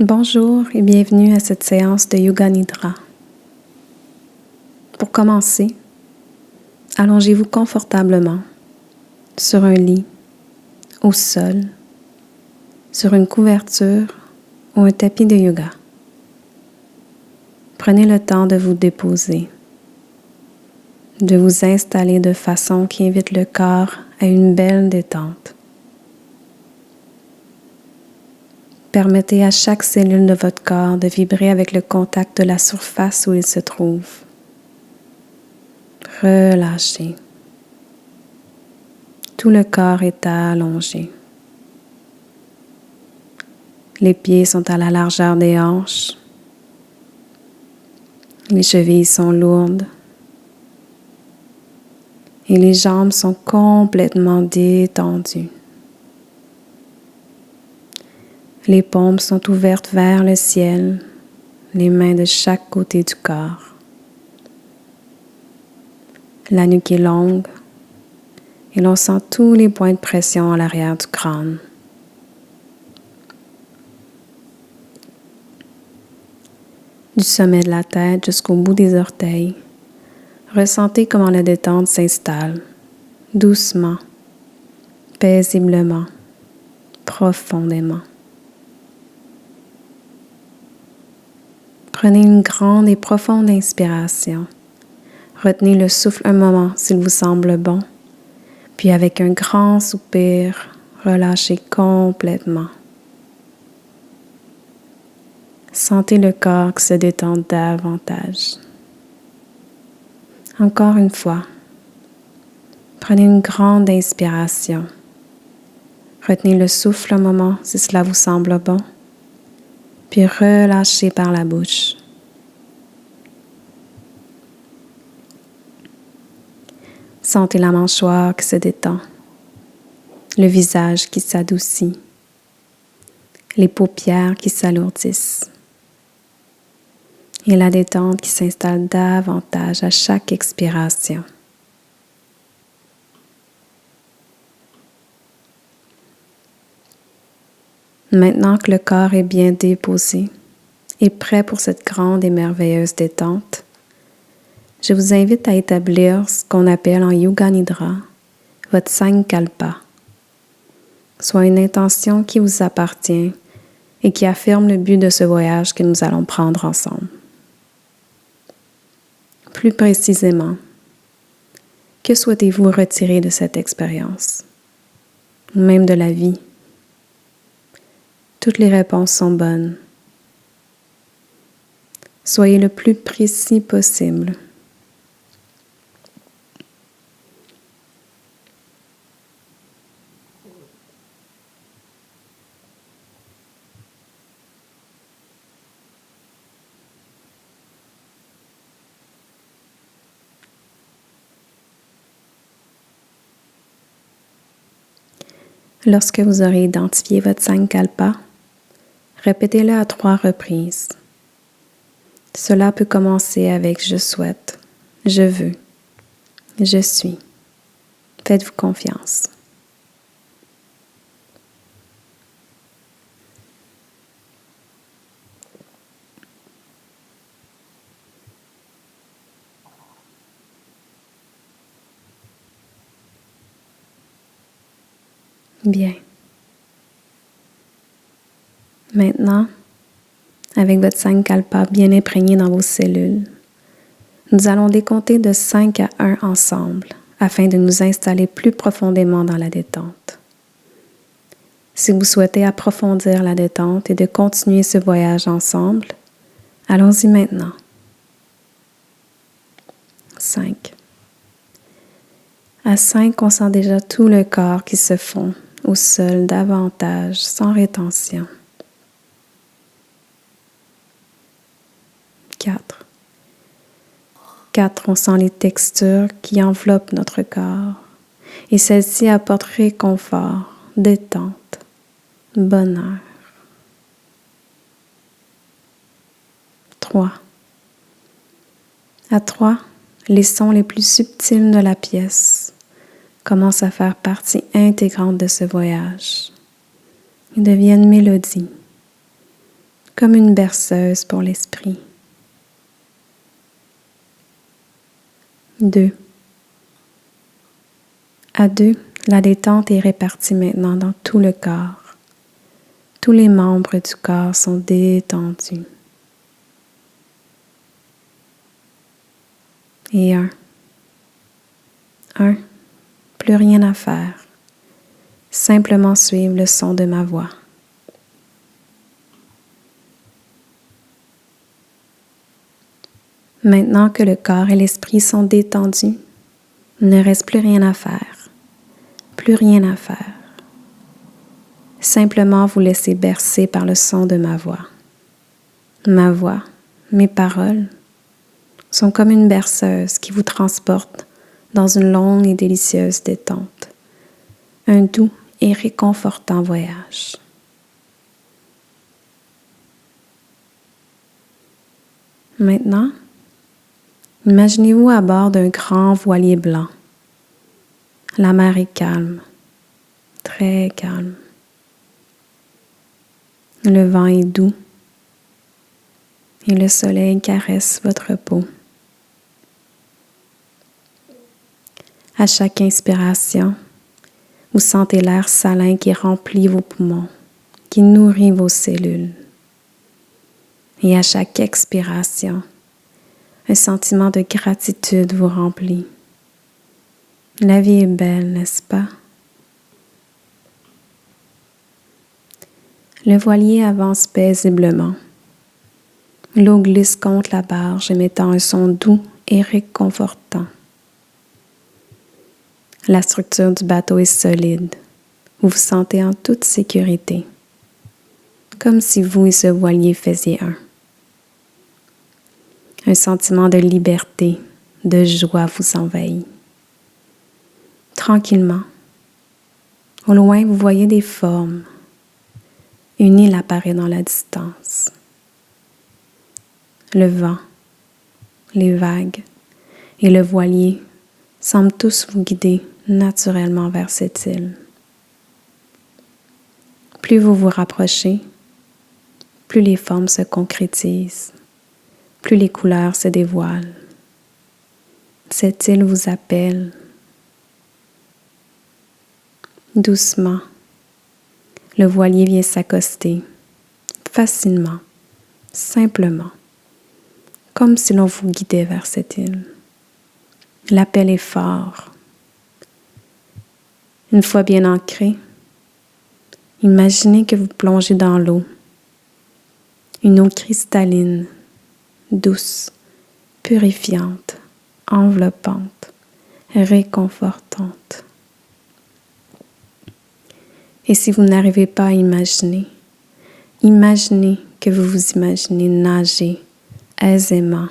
Bonjour et bienvenue à cette séance de Yoga Nidra. Pour commencer, allongez-vous confortablement sur un lit, au sol, sur une couverture ou un tapis de yoga. Prenez le temps de vous déposer, de vous installer de façon qui invite le corps à une belle détente. Permettez à chaque cellule de votre corps de vibrer avec le contact de la surface où il se trouve. Relâchez. Tout le corps est allongé. Les pieds sont à la largeur des hanches. Les chevilles sont lourdes. Et les jambes sont complètement détendues. Les paumes sont ouvertes vers le ciel, les mains de chaque côté du corps. La nuque est longue et l'on sent tous les points de pression à l'arrière du crâne. Du sommet de la tête jusqu'au bout des orteils, ressentez comment la détente s'installe, doucement, paisiblement, profondément. Prenez une grande et profonde inspiration. Retenez le souffle un moment s'il vous semble bon, puis avec un grand soupir, relâchez complètement. Sentez le corps qui se détend davantage. Encore une fois, prenez une grande inspiration. Retenez le souffle un moment si cela vous semble bon, puis relâchez par la bouche. Sentez la mâchoire qui se détend, le visage qui s'adoucit, les paupières qui s'alourdissent et la détente qui s'installe davantage à chaque expiration. Maintenant que le corps est bien déposé et prêt pour cette grande et merveilleuse détente, je vous invite à établir ce qu'on appelle en Yoga Nidra votre Sankalpa, soit une intention qui vous appartient et qui affirme le but de ce voyage que nous allons prendre ensemble. Plus précisément, que souhaitez-vous retirer de cette expérience, ou même de la vie? Toutes les réponses sont bonnes. Soyez le plus précis possible. Lorsque vous aurez identifié votre Sankalpa, répétez-le à 3 reprises. Cela peut commencer avec « je souhaite »,« je veux »,« je suis ». Faites-vous confiance. Bien. Maintenant, avec votre Sankalpa bien imprégné dans vos cellules, nous allons décompter de 5 à 1 ensemble afin de nous installer plus profondément dans la détente. Si vous souhaitez approfondir la détente et de continuer ce voyage ensemble, allons-y maintenant. 5. À 5, on sent déjà tout le corps qui se fond au sol davantage, sans rétention. 4. 4, on sent les textures qui enveloppent notre corps et celles-ci apportent réconfort, détente, bonheur. 3. À 3, les sons les plus subtils de la pièce commencent à faire partie intégrante de ce voyage et deviennent mélodies, comme une berceuse pour l'esprit. 2. À 2, la détente est répartie maintenant dans tout le corps. Tous les membres du corps sont détendus. Et 1. 1. Plus rien à faire. Simplement suivre le son de ma voix. Maintenant que le corps et l'esprit sont détendus, il ne reste plus rien à faire. Plus rien à faire. Simplement vous laisser bercer par le son de ma voix. Ma voix, mes paroles, sont comme une berceuse qui vous transporte dans une longue et délicieuse détente. Un doux et réconfortant voyage. Maintenant, imaginez-vous à bord d'un grand voilier blanc. La mer est calme, très calme. Le vent est doux et le soleil caresse votre peau. À chaque inspiration, vous sentez l'air salin qui remplit vos poumons, qui nourrit vos cellules. Et à chaque expiration, un sentiment de gratitude vous remplit. La vie est belle, n'est-ce pas? Le voilier avance paisiblement. L'eau glisse contre la barge, émettant un son doux et réconfortant. La structure du bateau est solide. Vous vous sentez en toute sécurité, comme si vous et ce voilier faisiez un. Un sentiment de liberté, de joie vous envahit. Tranquillement, au loin, vous voyez des formes. Une île apparaît dans la distance. Le vent, les vagues et le voilier semblent tous vous guider naturellement vers cette île. Plus vous vous rapprochez, plus les formes se concrétisent, plus les couleurs se dévoilent. Cette île vous appelle. Doucement, le voilier vient s'accoster, facilement, simplement, comme si l'on vous guidait vers cette île. L'appel est fort. Une fois bien ancré, imaginez que vous plongez dans l'eau, une eau cristalline, douce, purifiante, enveloppante, réconfortante. Et si vous n'arrivez pas à imaginer, imaginez que vous vous imaginez nager aisément,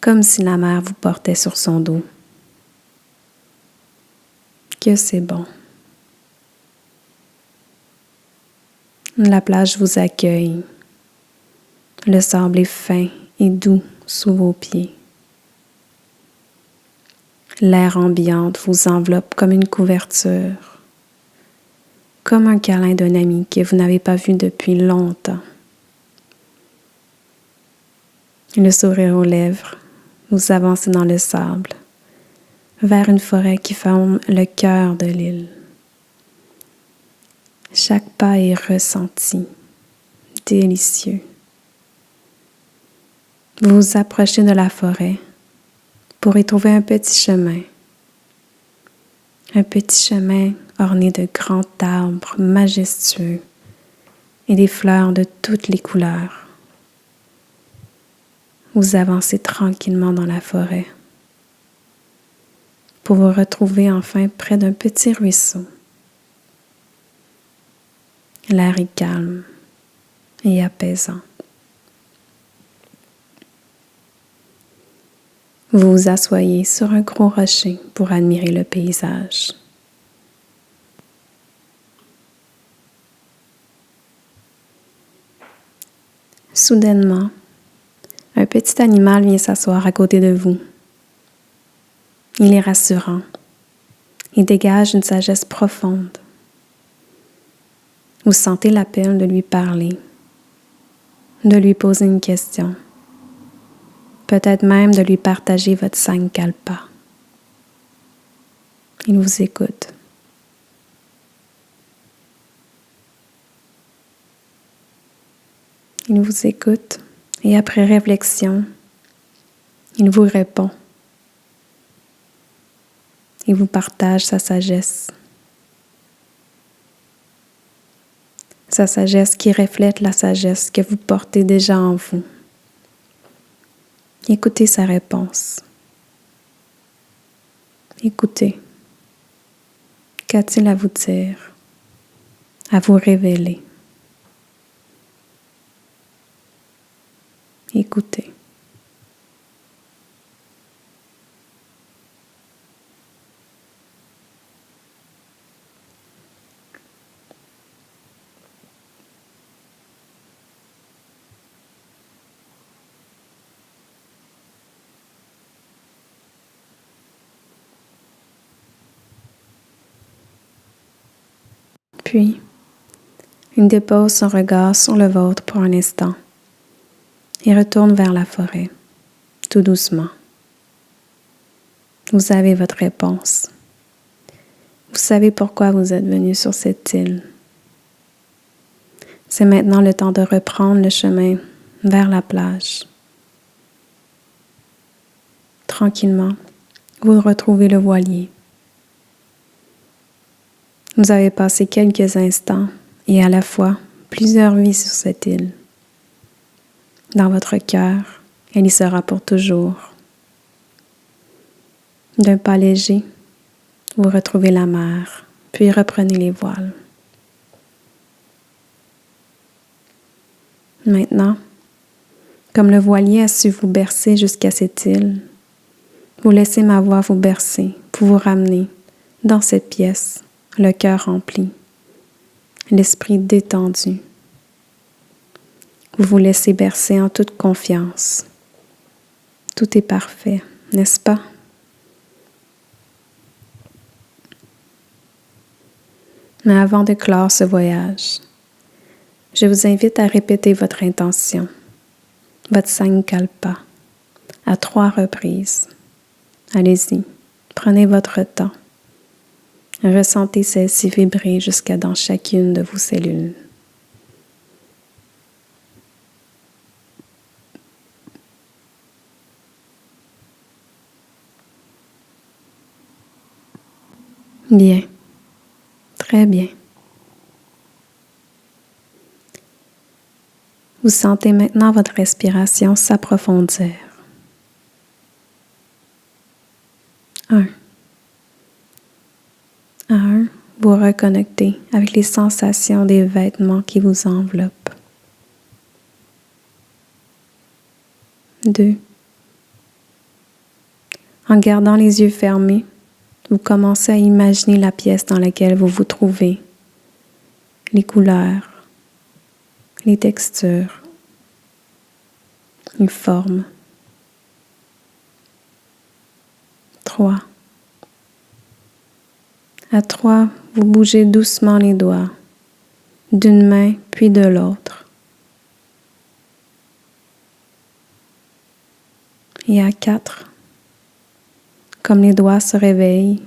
comme si la mer vous portait sur son dos. Que c'est bon. La plage vous accueille. Le sable est fin et doux sous vos pieds. L'air ambiant vous enveloppe comme une couverture, comme un câlin d'un ami que vous n'avez pas vu depuis longtemps. Le sourire aux lèvres, vous avancez dans le sable, vers une forêt qui forme le cœur de l'île. Chaque pas est ressenti, délicieux. Vous vous approchez de la forêt pour y trouver un petit chemin orné de grands arbres majestueux et des fleurs de toutes les couleurs. Vous avancez tranquillement dans la forêt pour vous retrouver enfin près d'un petit ruisseau. L'air est calme et apaisant. Vous vous asseyez sur un gros rocher pour admirer le paysage. Soudainement, un petit animal vient s'asseoir à côté de vous. Il est rassurant. Il dégage une sagesse profonde. Vous sentez l'appel de lui parler. de lui poser une question, peut-être même de lui partager votre Sankalpa. Il vous écoute. Il vous écoute et après réflexion, il vous répond. Il vous partage sa sagesse. Sa sagesse qui reflète la sagesse que vous portez déjà en vous. Écoutez sa réponse. Écoutez. Qu'a-t-il à vous dire, à vous révéler? Écoutez. Puis, il dépose son regard sur le vôtre pour un instant et retourne vers la forêt, tout doucement. Vous avez votre réponse. Vous savez pourquoi vous êtes venu sur cette île. C'est maintenant le temps de reprendre le chemin vers la plage. Tranquillement, vous retrouvez le voilier. Vous avez passé quelques instants et à la fois plusieurs vies sur cette île. Dans votre cœur, elle y sera pour toujours. D'un pas léger, vous retrouvez la mer, puis reprenez les voiles. Maintenant, comme le voilier a su vous bercer jusqu'à cette île, vous laissez ma voix vous bercer pour vous ramener dans cette pièce, le cœur rempli, l'esprit détendu. Vous vous laissez bercer en toute confiance. Tout est parfait, n'est-ce pas? Mais avant de clore ce voyage, je vous invite à répéter votre intention, votre Sankalpa, à 3 reprises. Allez-y, prenez votre temps. Ressentez celle-ci vibrer jusqu'à dans chacune de vos cellules. Bien, très bien. Vous sentez maintenant votre respiration s'approfondir. 1. À 1, vous reconnectez avec les sensations des vêtements qui vous enveloppent. 2. En gardant les yeux fermés, vous commencez à imaginer la pièce dans laquelle vous vous trouvez, les couleurs, les textures, les formes. 3. À 3, vous bougez doucement les doigts, d'une main puis de l'autre. Et à 4, comme les doigts se réveillent,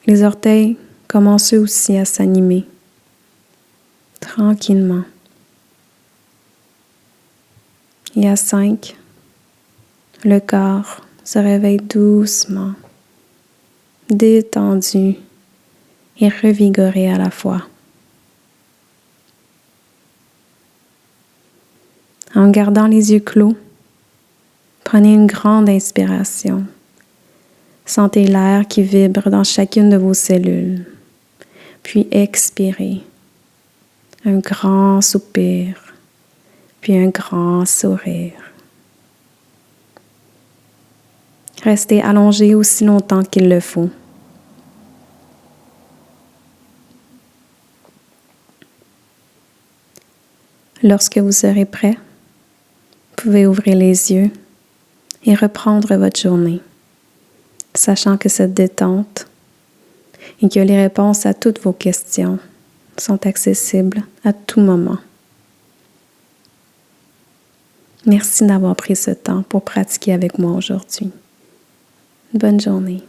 les orteils commencent eux aussi à s'animer, tranquillement. Et à 5, le corps se réveille doucement, détendu et revigoré à la fois. En gardant les yeux clos, prenez une grande inspiration. Sentez l'air qui vibre dans chacune de vos cellules. Puis expirez. Un grand soupir, puis un grand sourire. Restez allongé aussi longtemps qu'il le faut. Lorsque vous serez prêt, vous pouvez ouvrir les yeux et reprendre votre journée, sachant que cette détente et que les réponses à toutes vos questions sont accessibles à tout moment. Merci d'avoir pris ce temps pour pratiquer avec moi aujourd'hui. Bonne journée.